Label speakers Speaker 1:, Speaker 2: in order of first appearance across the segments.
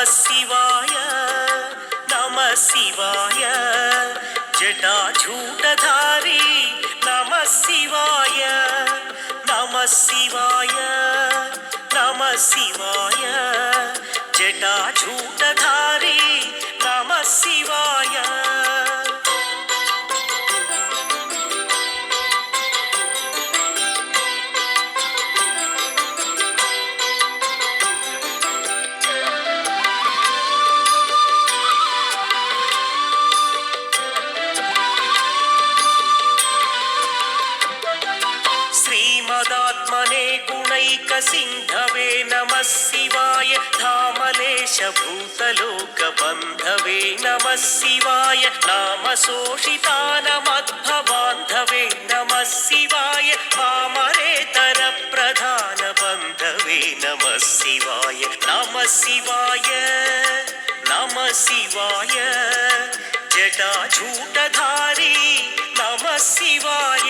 Speaker 1: शिवाय नमः शिवाय जटाजूटधारी नमः शिवाय नमः शिवाय नमः शिवाय जटाजूटधारी नमः शिवाय। श्रीमदात्मने गुणैकसिन्धवे नमः शिवाय धामलेश भूतलोकबन्धवे नमः शिवाय नामशोषितानमद्भवान्धवे नमः शिवाय पामरेतरप्रधानबन्धवे नमः शिवाय नमः शिवाय नमः शिवाय जटाजूटधारी नमः शिवाय।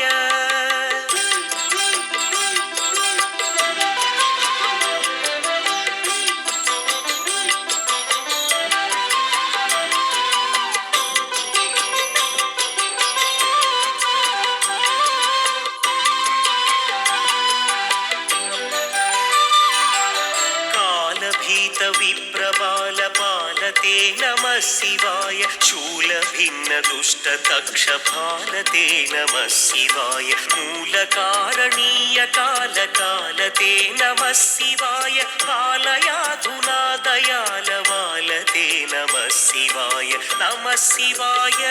Speaker 1: विप्रबालपालते नमः शिवाय शूलभिन्नदुष्टतक्षपालते नमः शिवाय मूलकारणीयकालकालते नमः शिवाय पालयाधुना दयालवालते नमः शिवाय नमः शिवाय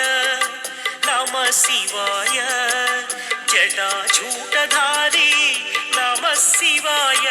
Speaker 1: नमः शिवाय जटाजूटधारी नमः शिवाय।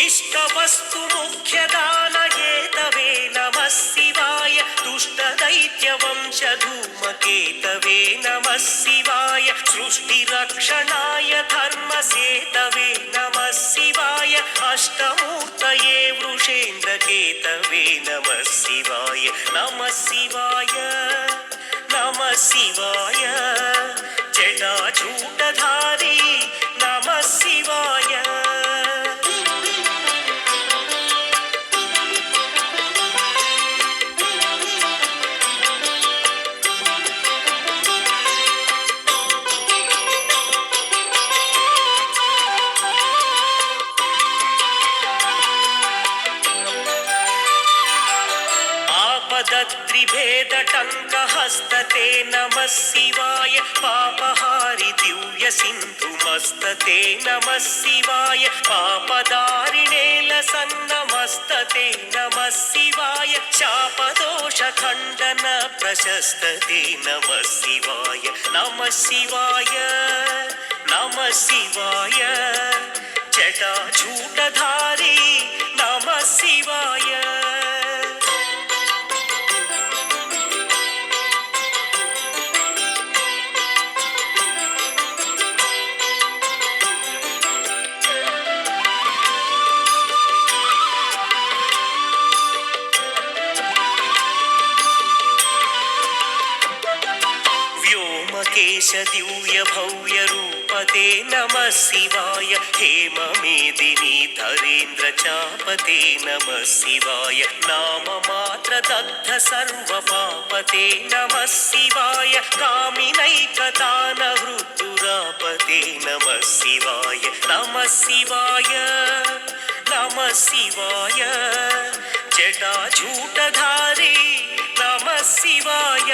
Speaker 1: इष्टवस्तु मुख्यदानहेतवे नमः शिवाय दुष्टदैत्यवंशधूमकेतवे नमः शिवाय सृष्टिरक्षणाय धर्मसेतवे नमः शिवाय अष्टमूर्तये वृषेन्द्रकेतवे नमः शिवाय नमः शिवाय नमः शिवाय जटाजूटधारी नमः शिवाय। त्रिभेदटङ्कहस्तते नमः शिवाय पापहारि दिव्यसिन्धुमस्तते नमः शिवाय पापदारिणे लसन्नमस्तते नमः शिवाय शापदोषखण्डन प्रशस्तते नमः शिवाय नमः शिवाय नमः शिवाय जटाजूटधारी नमः शिवाय। दिव्यभव्यरूपते नमः शिवाय हेममेदिनी धरेन्द्रचापते नमः शिवाय नाममात्रदग्ध सर्वपापते नमः शिवाय कामिनैकतानहृद्दुरापते नमः शिवाय नमः शिवाय नमः शिवाय जटाजूटधारी नमः शिवाय।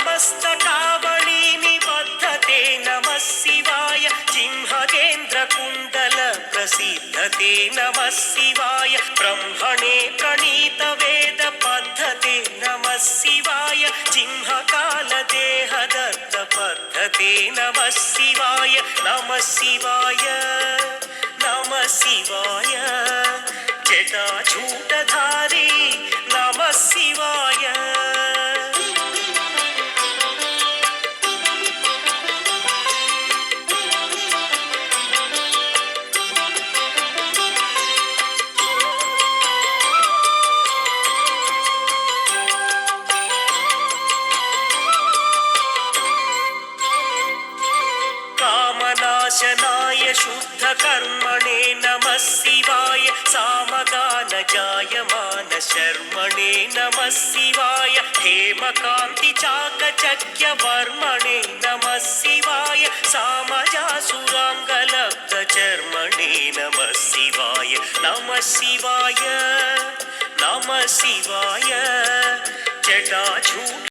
Speaker 1: ब्रह्ममस्तकावली निबद्धते नमः शिवाय जिह्मगेन्द्रकुण्डल प्रसिद्धते नमः शिवाय ब्रह्मणे प्रणीतवेद पद्धते नमः शिवाय जिह्मकालदेहदत्तपद्धते नमः शिवाय नमः शिवाय नमः शिवाय जटाजूटधारी नमः शिवाय कामनाशनाय शुद्धकर्मणे नमः शिवाय सामगानजायमानशर्मणे नमः शिवाय हेमकान्तिचाकचक्यवर्मणे नमः शिवाय सामजासुराङ्गलब्धचर्मणे नमः शिवाय नमः शिवाय नमः शिवाय जटाजूट